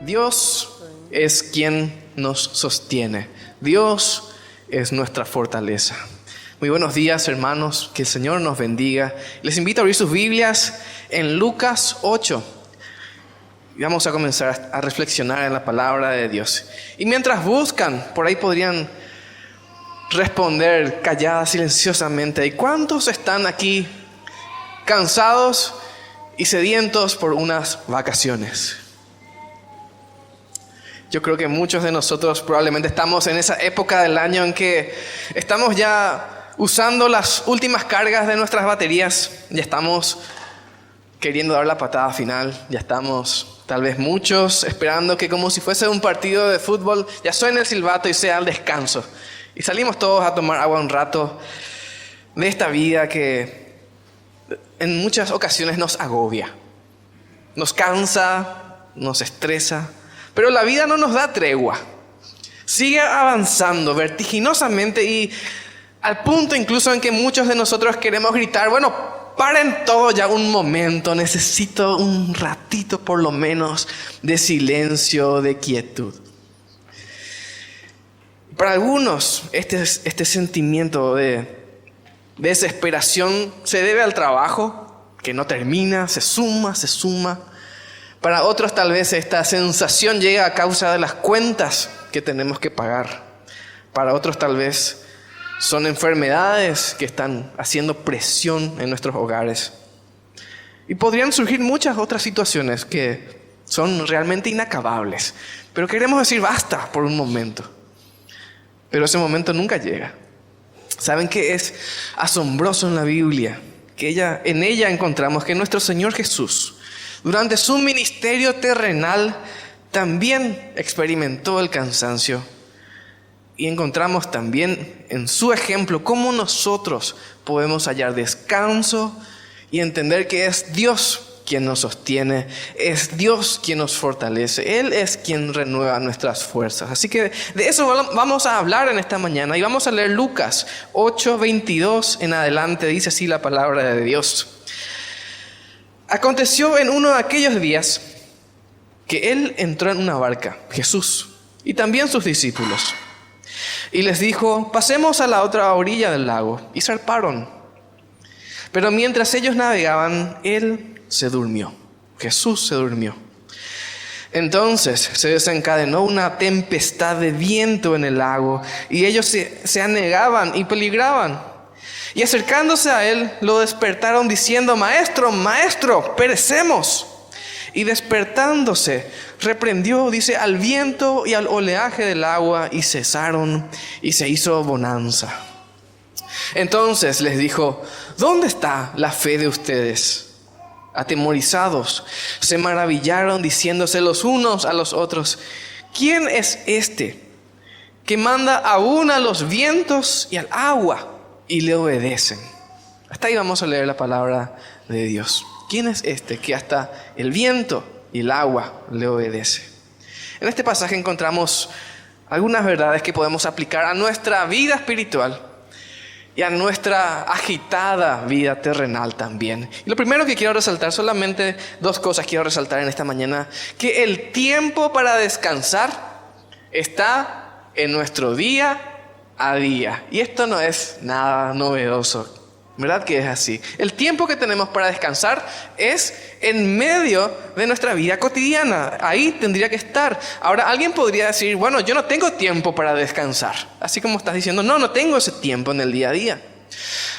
Dios es quien nos sostiene. Dios es nuestra fortaleza. Muy buenos días, hermanos. Que el Señor nos bendiga. Les invito a abrir sus Biblias en Lucas 8. Y vamos a comenzar a reflexionar en la palabra de Dios. Y mientras buscan, por ahí podrían responder calladas, silenciosamente. ¿Y cuántos están aquí cansados y sedientos por unas vacaciones? Yo creo que muchos de nosotros probablemente estamos en esa época del año en que estamos ya usando las últimas cargas de nuestras baterías. Ya estamos queriendo dar la patada final. Ya estamos, tal vez muchos, esperando que como si fuese un partido de fútbol, ya suene el silbato y sea el descanso. Y salimos todos a tomar agua un rato de esta vida que en muchas ocasiones nos agobia, nos cansa, nos estresa. Pero la vida no nos da tregua. Sigue avanzando vertiginosamente y al punto incluso en que muchos de nosotros queremos gritar, bueno, paren todo ya un momento, necesito un ratito por lo menos de silencio, de quietud. Para algunos este sentimiento de desesperación se debe al trabajo que no termina, se suma. Para otros tal vez esta sensación llega a causa de las cuentas que tenemos que pagar. Para otros tal vez son enfermedades que están haciendo presión en nuestros hogares. Y podrían surgir muchas otras situaciones que son realmente inacabables. Pero queremos decir basta por un momento. Pero ese momento nunca llega. ¿Saben qué es asombroso en la Biblia? Que en ella encontramos que nuestro Señor Jesús, durante su ministerio terrenal, también experimentó el cansancio. Y encontramos también en su ejemplo cómo nosotros podemos hallar descanso y entender que es Dios quien nos sostiene, es Dios quien nos fortalece, Él es quien renueva nuestras fuerzas. Así que de eso vamos a hablar en esta mañana y vamos a leer Lucas 8:22 en adelante. Dice así la palabra de Dios. Aconteció en uno de aquellos días que Él entró en una barca, Jesús, y también sus discípulos. Y les dijo, pasemos a la otra orilla del lago. Y zarparon. Pero mientras ellos navegaban, Él se durmió. Jesús se durmió. Entonces se desencadenó una tempestad de viento en el lago, y ellos se anegaban y peligraban. Y acercándose a Él, lo despertaron diciendo, Maestro, Maestro, perecemos. Y despertándose, reprendió, dice, al viento y al oleaje del agua, y cesaron, y se hizo bonanza. Entonces les dijo, ¿dónde está la fe de ustedes? Atemorizados, se maravillaron, diciéndose los unos a los otros, ¿quién es este que manda aún a los vientos y al agua y le obedecen? Hasta ahí vamos a leer la palabra de Dios. ¿Quién es este que hasta el viento y el agua le obedece? En este pasaje encontramos algunas verdades que podemos aplicar a nuestra vida espiritual y a nuestra agitada vida terrenal también. Y lo primero que quiero resaltar, solamente dos cosas quiero resaltar en esta mañana: que el tiempo para descansar está en nuestro día a día. Y esto no es nada novedoso. ¿Verdad que es así? El tiempo que tenemos para descansar es en medio de nuestra vida cotidiana. Ahí tendría que estar. Ahora, alguien podría decir, bueno, yo no tengo tiempo para descansar. Así como estás diciendo, no tengo ese tiempo en el día a día.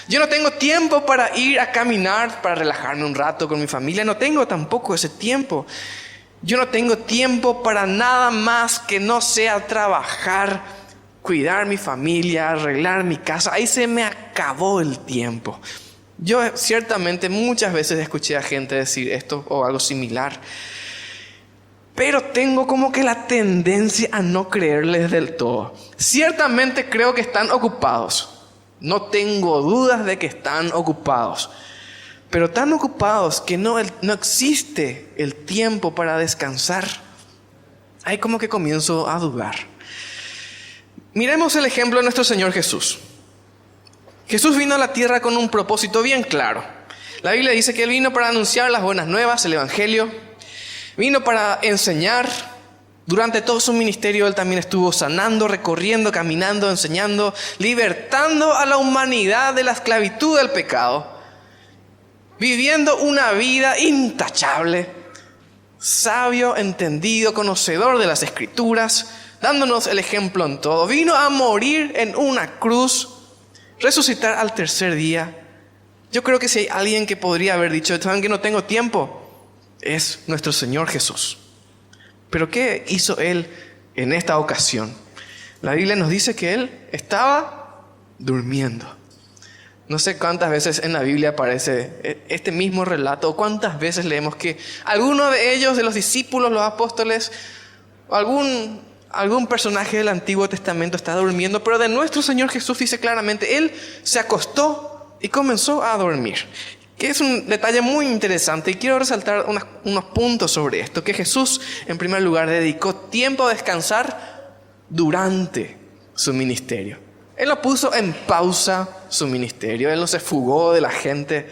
Yo no tengo tiempo para ir a caminar, para relajarme un rato con mi familia. No tengo tampoco ese tiempo. Yo no tengo tiempo para nada más que no sea trabajar, cuidar mi familia, arreglar mi casa. Ahí se me acabó el tiempo. Yo ciertamente muchas veces escuché a gente decir esto o algo similar, pero tengo como que la tendencia a no creerles del todo. Ciertamente creo que están ocupados. No tengo dudas de que están ocupados. Pero tan ocupados que no existe el tiempo para descansar. Ahí como que comienzo a dudar. Miremos el ejemplo de nuestro Señor Jesús. Jesús vino a la tierra con un propósito bien claro. La Biblia dice que Él vino para anunciar las buenas nuevas, el Evangelio. Vino para enseñar, Durante todo su ministerio Él también estuvo sanando, recorriendo, caminando, enseñando, libertando a la humanidad de la esclavitud del pecado, viviendo una vida intachable, sabio, entendido, conocedor de las Escrituras, dándonos el ejemplo en todo. Vino a morir en una cruz, resucitar al tercer día. Yo creo que si hay alguien que podría haber dicho, ¿saben que no tengo tiempo?, es nuestro Señor Jesús. Pero ¿qué hizo Él en esta ocasión? La Biblia nos dice que Él estaba durmiendo. No sé cuántas veces en la Biblia aparece este mismo relato, o cuántas veces leemos que alguno de ellos, de los discípulos, los apóstoles, o algún personaje del Antiguo Testamento está durmiendo, pero de nuestro Señor Jesús dice claramente, Él se acostó y comenzó a dormir. Que es un detalle muy interesante y quiero resaltar unos puntos sobre esto. Que Jesús, en primer lugar, dedicó tiempo a descansar durante su ministerio. Él no puso en pausa su ministerio. Él no se fugó de la gente.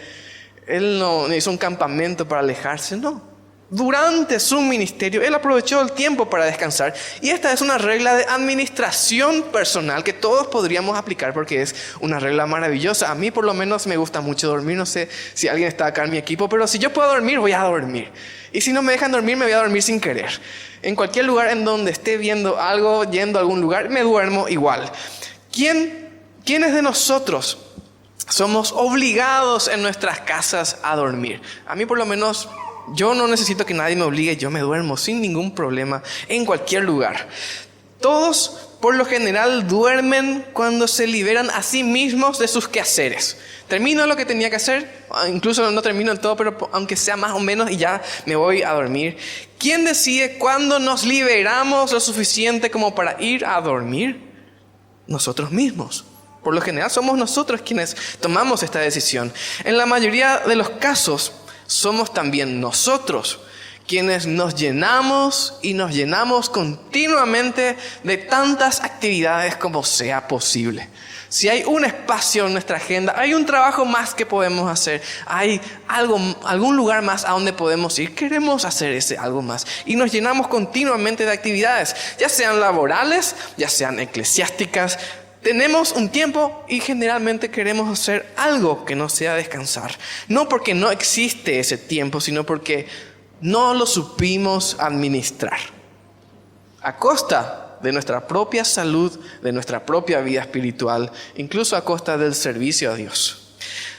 Él no hizo un campamento para alejarse. No. Durante su ministerio, Él aprovechó el tiempo para descansar. Y esta es una regla de administración personal que todos podríamos aplicar porque es una regla maravillosa. A mí por lo menos me gusta mucho dormir. No sé si alguien está acá en mi equipo, pero si yo puedo dormir, voy a dormir. Y si no me dejan dormir, me voy a dormir sin querer. En cualquier lugar en donde esté viendo algo, yendo a algún lugar, me duermo igual. ¿Quiénes de nosotros somos obligados en nuestras casas a dormir? A mí por lo menos, yo no necesito que nadie me obligue, yo me duermo sin ningún problema en cualquier lugar. Todos, por lo general, duermen cuando se liberan a sí mismos de sus quehaceres. Termino lo que tenía que hacer, incluso no termino en todo, pero aunque sea más o menos y ya me voy a dormir. ¿Quién decide cuándo nos liberamos lo suficiente como para ir a dormir? Nosotros mismos. Por lo general somos nosotros quienes tomamos esta decisión. En la mayoría de los casos, somos también nosotros quienes nos llenamos y nos llenamos continuamente de tantas actividades como sea posible. Si hay un espacio en nuestra agenda, hay un trabajo más que podemos hacer, hay algún lugar más a donde podemos ir, queremos hacer ese algo más. Y nos llenamos continuamente de actividades, ya sean laborales, ya sean eclesiásticas. Tenemos un tiempo y generalmente queremos hacer algo que no sea descansar. No porque no existe ese tiempo, sino porque no lo supimos administrar. A costa de nuestra propia salud, de nuestra propia vida espiritual, incluso a costa del servicio a Dios.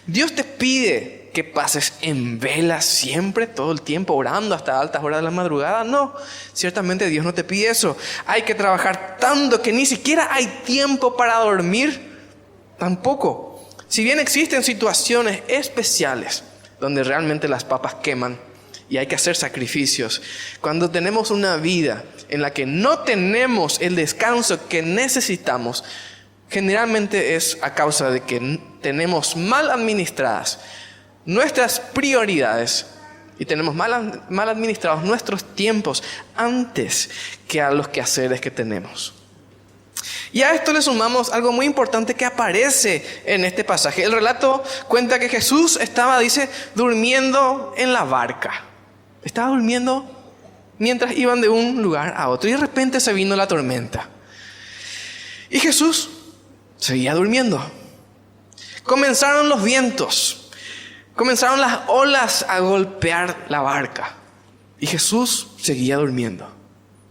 Dios te pide que pases en vela siempre, todo el tiempo, orando hasta altas horas de la madrugada. No, ciertamente Dios no te pide eso. Hay que trabajar tanto que ni siquiera hay tiempo para dormir. Tampoco. Si bien existen situaciones especiales donde realmente las papas queman y hay que hacer sacrificios, cuando tenemos una vida en la que no tenemos el descanso que necesitamos, generalmente es a causa de que tenemos mal administradas nuestras prioridades y tenemos mal administrados nuestros tiempos antes que a los quehaceres que tenemos. Y a esto le sumamos algo muy importante que aparece en este pasaje. El relato cuenta que Jesús estaba, durmiendo en la barca. Estaba durmiendo mientras iban de un lugar a otro y de repente se vino la tormenta. Y Jesús seguía durmiendo. Comenzaron los vientos. Comenzaron las olas a golpear la barca. Y Jesús seguía durmiendo.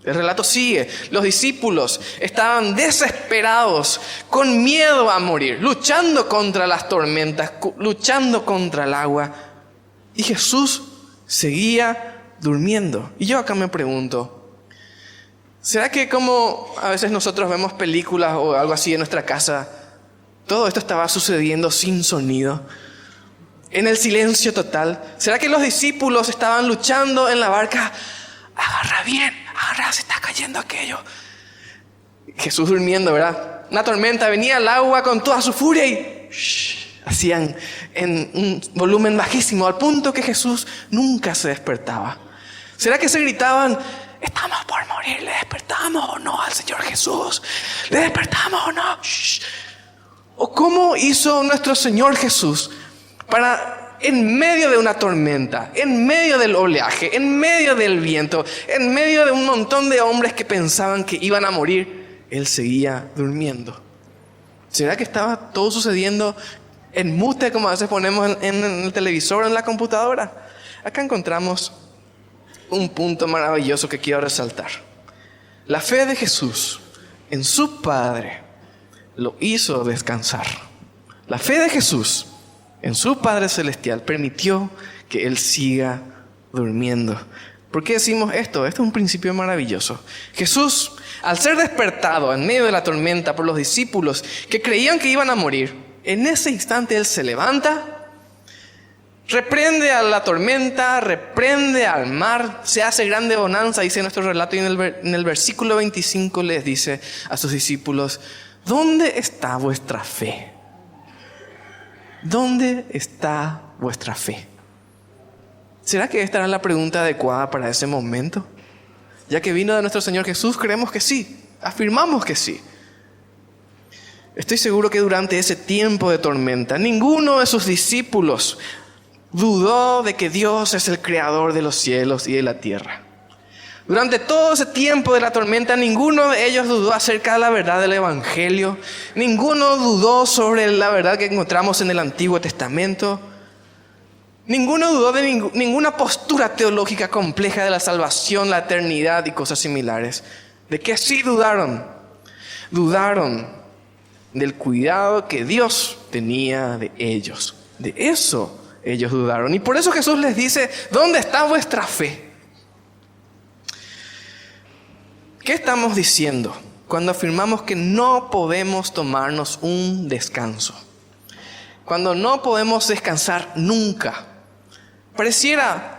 El relato sigue. Los discípulos estaban desesperados, con miedo a morir, luchando contra las tormentas, luchando contra el agua. Y Jesús seguía durmiendo. Y yo acá me pregunto, ¿será que como a veces nosotros vemos películas o algo así en nuestra casa, todo esto estaba sucediendo sin sonido, en el silencio total? ¿Será que los discípulos estaban luchando en la barca? Agarra bien, agarra, se está cayendo aquello. Jesús durmiendo, ¿verdad? Una tormenta, venía el agua con toda su furia y hacían en un volumen bajísimo, al punto que Jesús nunca se despertaba. ¿Será que se gritaban, estamos por morir, le despertamos o no al Señor Jesús? ¿Le despertamos o no? ¿O cómo hizo nuestro Señor Jesús para en medio de una tormenta, en medio del oleaje, en medio del viento, en medio de un montón de hombres que pensaban que iban a morir, Él seguía durmiendo. ¿Será que estaba todo sucediendo en mute, como a veces ponemos en el televisor o en la computadora? Acá encontramos un punto maravilloso que quiero resaltar. La fe de Jesús en su Padre lo hizo descansar. La fe de Jesús en su Padre Celestial permitió que Él siga durmiendo. ¿Por qué decimos esto? Esto es un principio maravilloso. Jesús, al ser despertado en medio de la tormenta por los discípulos que creían que iban a morir, en ese instante Él se levanta, reprende a la tormenta, reprende al mar, se hace grande bonanza, dice nuestro relato, y en el versículo 25 les dice a sus discípulos: ¿dónde está vuestra fe? ¿Dónde está vuestra fe? ¿Será que esta era la pregunta adecuada para ese momento? Ya que vino de nuestro Señor Jesús, creemos que sí, afirmamos que sí. Estoy seguro que durante ese tiempo de tormenta, ninguno de sus discípulos dudó de que Dios es el creador de los cielos y de la tierra. Durante todo ese tiempo de la tormenta, ninguno de ellos dudó acerca de la verdad del Evangelio. Ninguno dudó sobre la verdad que encontramos en el Antiguo Testamento. Ninguno dudó de ninguna postura teológica compleja de la salvación, la eternidad y cosas similares. ¿De qué sí dudaron? Dudaron del cuidado que Dios tenía de ellos. De eso ellos dudaron. Y por eso Jesús les dice: ¿dónde está vuestra fe? ¿Qué estamos diciendo cuando afirmamos que no podemos tomarnos un descanso? Cuando no podemos descansar nunca. Pareciera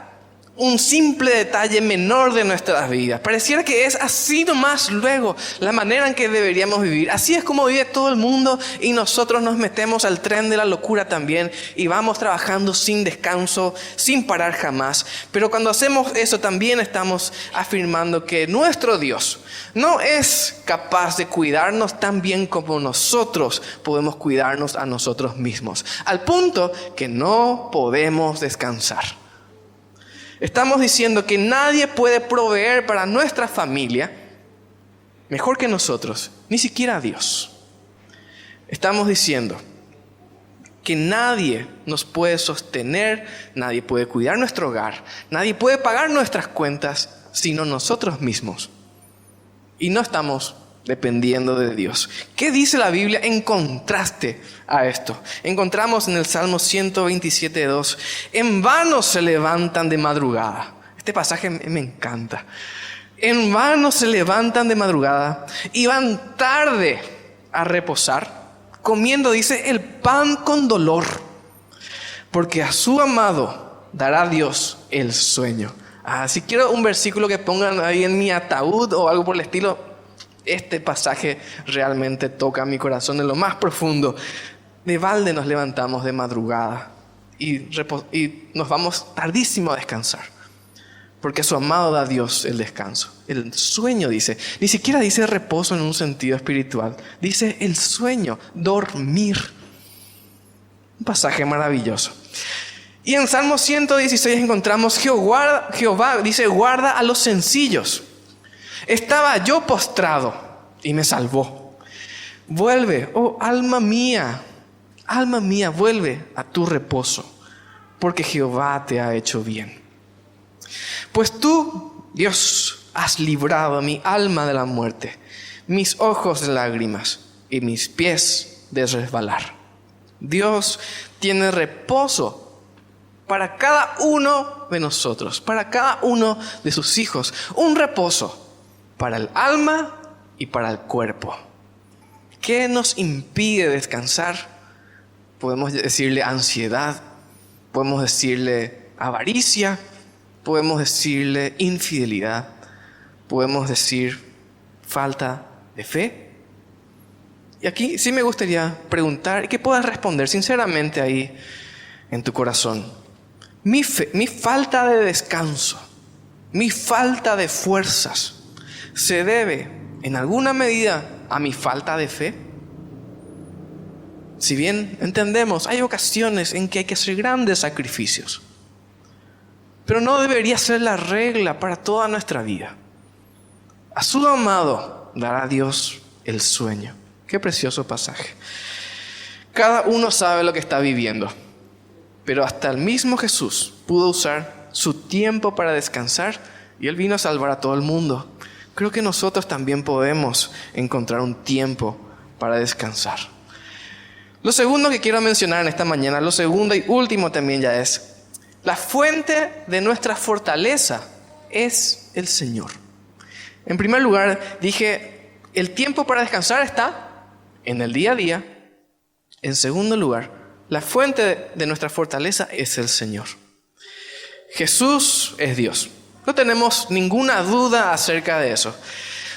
un simple detalle menor de nuestras vidas. Pareciera que es así nomás luego la manera en que deberíamos vivir. Así es como vive todo el mundo y nosotros nos metemos al tren de la locura también y vamos trabajando sin descanso, sin parar jamás. Pero cuando hacemos eso también estamos afirmando que nuestro Dios no es capaz de cuidarnos tan bien como nosotros podemos cuidarnos a nosotros mismos. Al punto que no podemos descansar. Estamos diciendo que nadie puede proveer para nuestra familia mejor que nosotros, ni siquiera Dios. Estamos diciendo que nadie nos puede sostener, nadie puede cuidar nuestro hogar, nadie puede pagar nuestras cuentas, sino nosotros mismos. Y no estamos dependiendo de Dios. ¿Qué dice la Biblia en contraste a esto? Encontramos en el Salmo 127:2: en vano se levantan de madrugada. Este pasaje me encanta. En vano se levantan de madrugada y van tarde a reposar, comiendo, dice, el pan con dolor, porque a su amado dará Dios el sueño. Si quiero un versículo que pongan ahí en mi ataúd o algo por el estilo, este pasaje realmente toca mi corazón en lo más profundo. De balde nos levantamos de madrugada y nos vamos tardísimo a descansar, porque a su amado da Dios el descanso. El sueño, dice, ni siquiera dice reposo en un sentido espiritual, dice el sueño, dormir. Un pasaje maravilloso. Y en Salmo 116 encontramos: Jehová dice, guarda a los sencillos. Estaba yo postrado y me salvó. Vuelve, oh alma mía, vuelve a tu reposo, porque Jehová te ha hecho bien. Pues tú, Dios, has librado a mi alma de la muerte, mis ojos de lágrimas y mis pies de resbalar. Dios tiene reposo para cada uno de nosotros, para cada uno de sus hijos. Un reposo para el alma y para el cuerpo. ¿Qué nos impide descansar? Podemos decirle ansiedad, podemos decirle avaricia, podemos decirle infidelidad, podemos decir falta de fe. Y aquí sí me gustaría preguntar y que puedas responder sinceramente ahí en tu corazón. Mi falta de descanso, mi falta de fuerzas, ¿se debe en alguna medida a mi falta de fe? Si bien entendemos, hay ocasiones en que hay que hacer grandes sacrificios, pero no debería ser la regla para toda nuestra vida. A su amado dará Dios el sueño. Qué precioso pasaje. Cada uno sabe lo que está viviendo, pero hasta el mismo Jesús pudo usar su tiempo para descansar y Él vino a salvar a todo el mundo. Creo que nosotros también podemos encontrar un tiempo para descansar. Lo segundo que quiero mencionar en esta mañana, lo segundo y último también ya es, la fuente de nuestra fortaleza es el Señor. En primer lugar, dije, el tiempo para descansar está en el día a día. En segundo lugar, la fuente de nuestra fortaleza es el Señor. Jesús es Dios. No tenemos ninguna duda acerca de eso.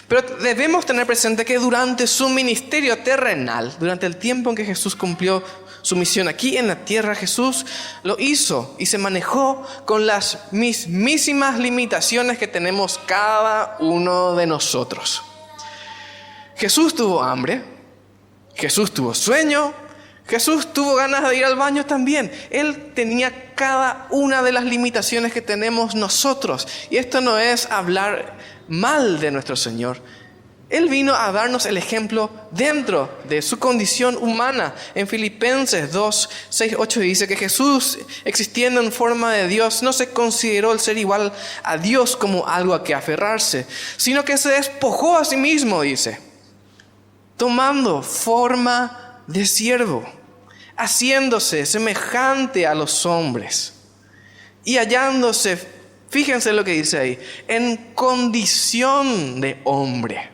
Pero debemos tener presente que durante su ministerio terrenal, durante el tiempo en que Jesús cumplió su misión aquí en la tierra, Jesús lo hizo y se manejó con las mismísimas limitaciones que tenemos cada uno de nosotros. Jesús tuvo hambre, Jesús tuvo sueño, Jesús tuvo ganas de ir al baño también. Él tenía cada una de las limitaciones que tenemos nosotros. Y esto no es hablar mal de nuestro Señor. Él vino a darnos el ejemplo dentro de su condición humana. En Filipenses 2, 6, 8 dice que Jesús, existiendo en forma de Dios, no se consideró el ser igual a Dios como algo a que aferrarse, sino que se despojó a sí mismo, dice, tomando forma de siervo, haciéndose semejante a los hombres y hallándose, fíjense lo que dice ahí, en condición de hombre.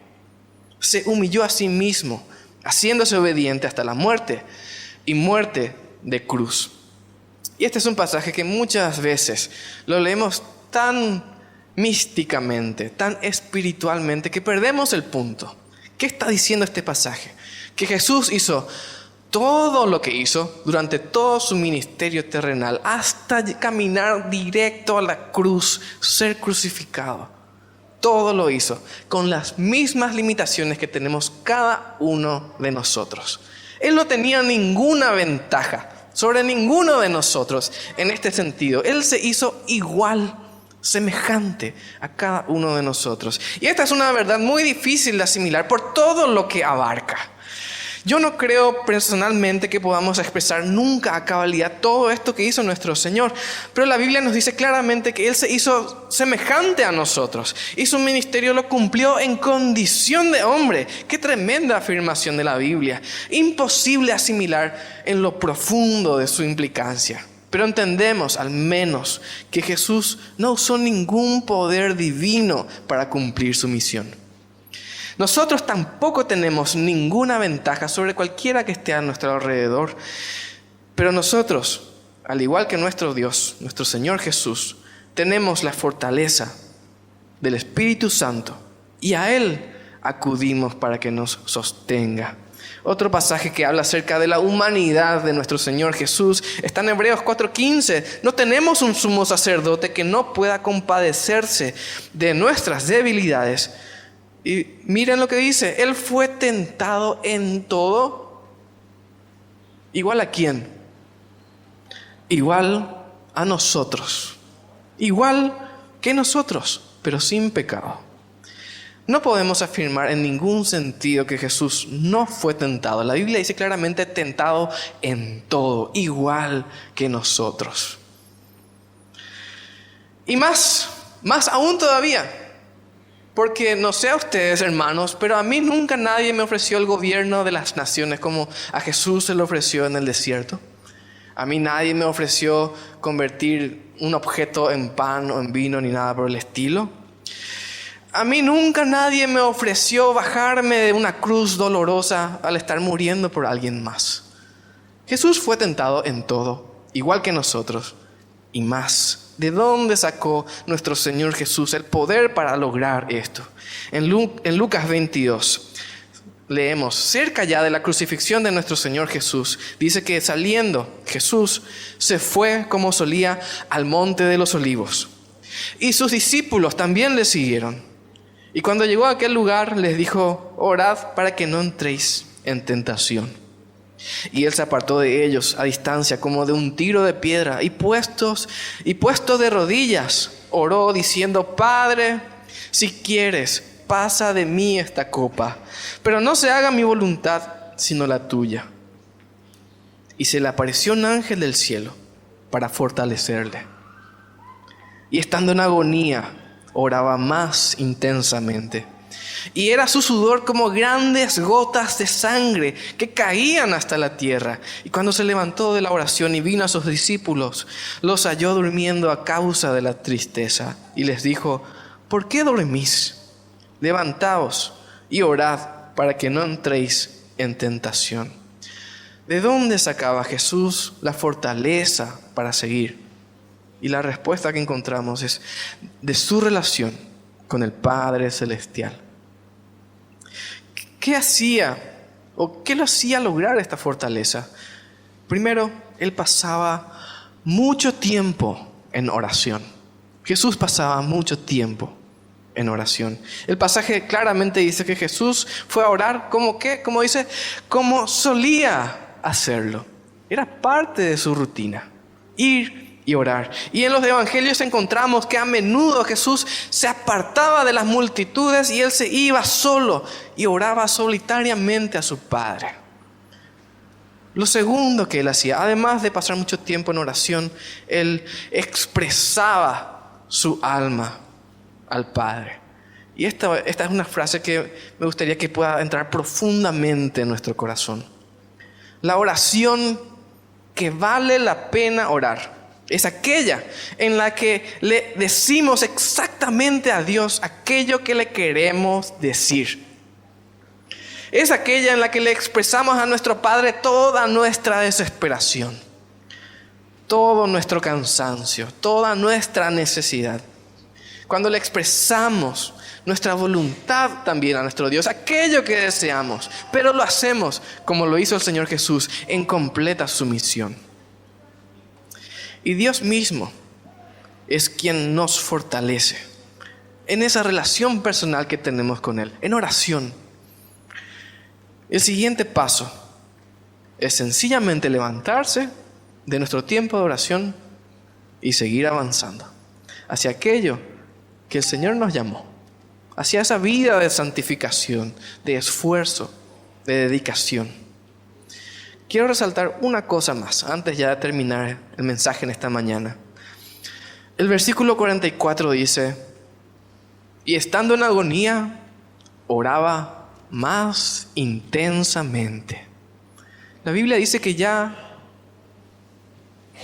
Se humilló a sí mismo, haciéndose obediente hasta la muerte y muerte de cruz. Y este es un pasaje que muchas veces lo leemos tan místicamente, tan espiritualmente, que perdemos el punto. ¿Qué está diciendo este pasaje? Que Jesús hizo todo lo que hizo durante todo su ministerio terrenal, hasta caminar directo a la cruz, ser crucificado. Todo lo hizo con las mismas limitaciones que tenemos cada uno de nosotros. Él no tenía ninguna ventaja sobre ninguno de nosotros en este sentido. Él se hizo igual, semejante a cada uno de nosotros. Y esta es una verdad muy difícil de asimilar por todo lo que abarca. Yo no creo personalmente que podamos expresar nunca a cabalidad todo esto que hizo nuestro Señor. Pero la Biblia nos dice claramente que Él se hizo semejante a nosotros. Y su ministerio lo cumplió en condición de hombre. Qué tremenda afirmación de la Biblia. Imposible asimilar en lo profundo de su implicancia. Pero entendemos al menos que Jesús no usó ningún poder divino para cumplir su misión. Nosotros tampoco tenemos ninguna ventaja sobre cualquiera que esté a nuestro alrededor. Pero nosotros, al igual que nuestro Dios, nuestro Señor Jesús, tenemos la fortaleza del Espíritu Santo y a Él acudimos para que nos sostenga. Otro pasaje que habla acerca de la humanidad de nuestro Señor Jesús está en Hebreos 4:15. No tenemos un sumo sacerdote que no pueda compadecerse de nuestras debilidades. Y miren lo que dice, Él fue tentado en todo. ¿Igual a quién? Igual a nosotros. Igual que nosotros, pero sin pecado. No podemos afirmar en ningún sentido que Jesús no fue tentado. La Biblia dice claramente tentado en todo, igual que nosotros. Y más aún todavía. Porque no sé a ustedes, hermanos, pero a mí nunca nadie me ofreció el gobierno de las naciones como a Jesús se lo ofreció en el desierto. A mí nadie me ofreció convertir un objeto en pan o en vino ni nada por el estilo. A mí nunca nadie me ofreció bajarme de una cruz dolorosa al estar muriendo por alguien más. Jesús fue tentado en todo, igual que nosotros, y más. ¿De dónde sacó nuestro Señor Jesús el poder para lograr esto? En Lucas 22 leemos, cerca ya de la crucifixión de nuestro Señor Jesús, dice que saliendo Jesús se fue como solía al monte de los olivos. Y sus discípulos también le siguieron. Y cuando llegó a aquel lugar les dijo, orad para que no entréis en tentación. Y él se apartó de ellos a distancia, como de un tiro de piedra, y puesto de rodillas, oró diciendo: Padre, si quieres, pasa de mí esta copa, pero no se haga mi voluntad, sino la tuya. Y se le apareció un ángel del cielo para fortalecerle. Y estando en agonía, oraba más intensamente. Y era su sudor como grandes gotas de sangre que caían hasta la tierra. Y cuando se levantó de la oración y vino a sus discípulos, los halló durmiendo a causa de la tristeza. Y les dijo: ¿por qué dormís? Levantaos y orad para que no entréis en tentación. ¿De dónde sacaba Jesús la fortaleza para seguir? Y la respuesta que encontramos es de su relación con el Padre Celestial. ¿Qué hacía o qué lo hacía lograr esta fortaleza? Primero, él pasaba mucho tiempo en oración. Jesús pasaba mucho tiempo en oración. El pasaje claramente dice que Jesús fue a orar como dice, como solía hacerlo. Era parte de su rutina, ir y orar. Y en los evangelios encontramos que a menudo Jesús se apartaba de las multitudes y él se iba solo y oraba solitariamente a su Padre. Lo segundo que él hacía, además de pasar mucho tiempo en oración, él expresaba su alma al Padre. Y esta es una frase que me gustaría que pueda entrar profundamente en nuestro corazón. La oración que vale la pena orar es aquella en la que le decimos exactamente a Dios aquello que le queremos decir. Es aquella en la que le expresamos a nuestro Padre toda nuestra desesperación, todo nuestro cansancio, toda nuestra necesidad. Cuando le expresamos nuestra voluntad también a nuestro Dios, aquello que deseamos, pero lo hacemos como lo hizo el Señor Jesús, en completa sumisión. Y Dios mismo es quien nos fortalece en esa relación personal que tenemos con Él, en oración. El siguiente paso es sencillamente levantarse de nuestro tiempo de oración y seguir avanzando hacia aquello que el Señor nos llamó, hacia esa vida de santificación, de esfuerzo, de dedicación. Quiero resaltar una cosa más antes ya de terminar el mensaje en esta mañana. El versículo 44 dice: y estando en agonía, oraba más intensamente. La Biblia dice que ya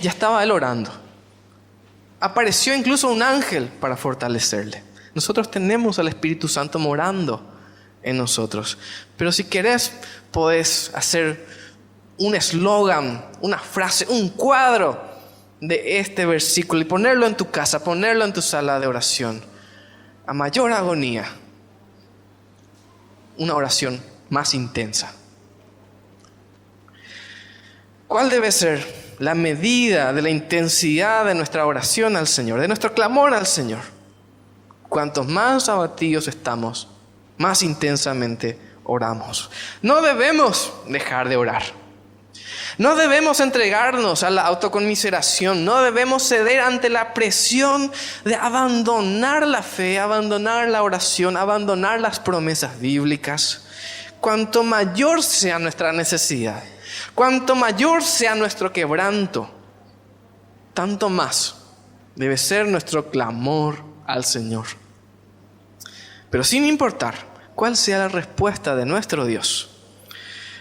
estaba él orando. Apareció incluso un ángel para fortalecerle. Nosotros tenemos al Espíritu Santo morando en nosotros. Pero si querés, podés hacer un eslogan, una frase, un cuadro de este versículo y ponerlo en tu casa, ponerlo en tu sala de oración. A mayor agonía, una oración más intensa. ¿Cuál debe ser la medida de la intensidad de nuestra oración al Señor, de nuestro clamor al Señor? Cuantos más abatidos estamos, más intensamente oramos. No debemos dejar de orar. No debemos entregarnos a la autoconmiseración. No debemos ceder ante la presión de abandonar la fe, abandonar la oración, abandonar las promesas bíblicas. Cuanto mayor sea nuestra necesidad, cuanto mayor sea nuestro quebranto, tanto más debe ser nuestro clamor al Señor. Pero sin importar cuál sea la respuesta de nuestro Dios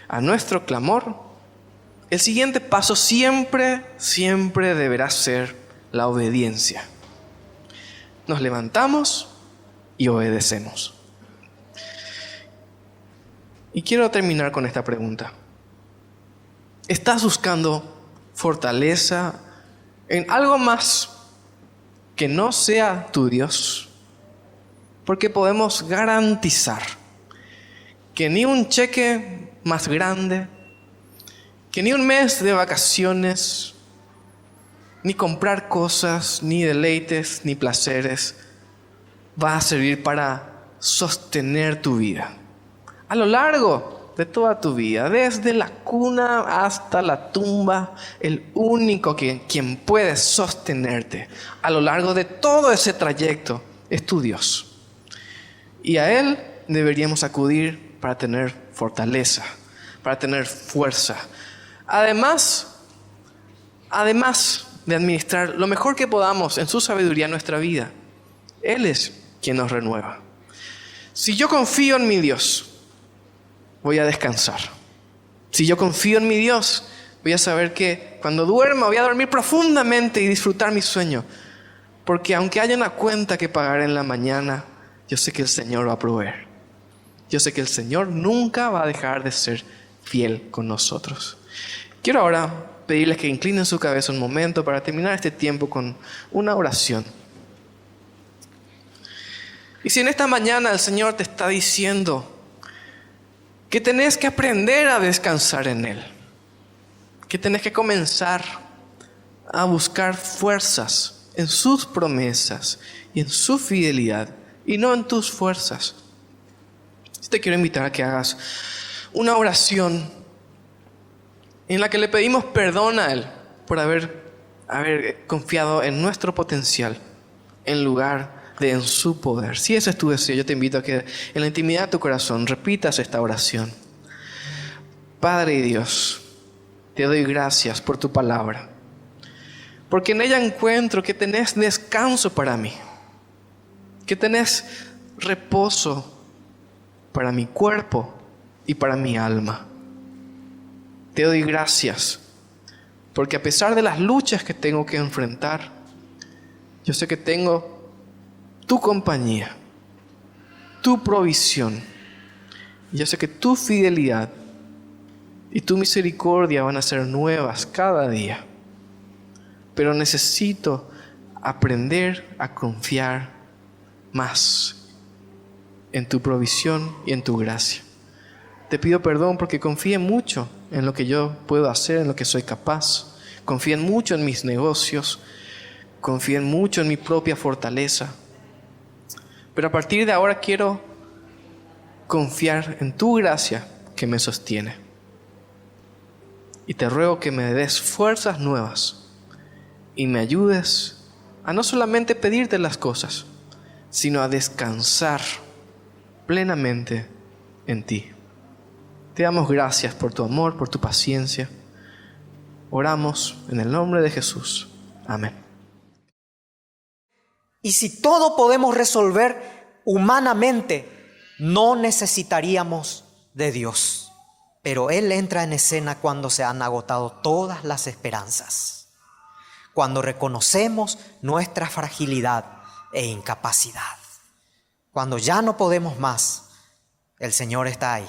a nuestro clamor, el siguiente paso siempre deberá ser la obediencia. Nos levantamos y obedecemos. Y quiero terminar con esta pregunta. ¿Estás buscando fortaleza en algo más que no sea tu Dios? Porque podemos garantizar que ni un cheque más grande, que ni un mes de vacaciones, ni comprar cosas, ni deleites, ni placeres va a servir para sostener tu vida. A lo largo de toda tu vida, desde la cuna hasta la tumba, el único quien puede sostenerte a lo largo de todo ese trayecto es tu Dios. Y a Él deberíamos acudir para tener fortaleza, para tener fuerza. Además de administrar lo mejor que podamos en su sabiduría nuestra vida, Él es quien nos renueva. Si yo confío en mi Dios, voy a descansar. Si yo confío en mi Dios, voy a saber que cuando duerma voy a dormir profundamente y disfrutar mi sueño. Porque aunque haya una cuenta que pagar en la mañana, yo sé que el Señor va a proveer. Yo sé que el Señor nunca va a dejar de ser fiel con nosotros. Quiero ahora pedirles que inclinen su cabeza un momento para terminar este tiempo con una oración. Y si en esta mañana el Señor te está diciendo que tenés que aprender a descansar en Él, que tenés que comenzar a buscar fuerzas en sus promesas y en su fidelidad y no en tus fuerzas, te quiero invitar a que hagas una oración en la que le pedimos perdón a Él por haber confiado en nuestro potencial en lugar de en su poder. Si ese es tu deseo, yo te invito a que en la intimidad de tu corazón repitas esta oración. Padre y Dios, te doy gracias por tu palabra, porque en ella encuentro que tenés descanso para mí, que tenés reposo para mi cuerpo y para mi alma. Te doy gracias porque a pesar de las luchas que tengo que enfrentar, yo sé que tengo tu compañía, tu provisión. Yo sé que tu fidelidad y tu misericordia van a ser nuevas cada día. Pero necesito aprender a confiar más en tu provisión y en tu gracia. Te pido perdón porque confié mucho en lo que yo puedo hacer, en lo que soy capaz. Confié mucho en mis negocios. Confié mucho en mi propia fortaleza. Pero a partir de ahora quiero confiar en tu gracia que me sostiene. Y te ruego que me des fuerzas nuevas y me ayudes a no solamente pedirte las cosas, sino a descansar plenamente en ti. Te damos gracias por tu amor, por tu paciencia. Oramos en el nombre de Jesús. Amén. Y si todo podemos resolver humanamente, no necesitaríamos de Dios. Pero Él entra en escena cuando se han agotado todas las esperanzas. Cuando reconocemos nuestra fragilidad e incapacidad. Cuando ya no podemos más, el Señor está ahí.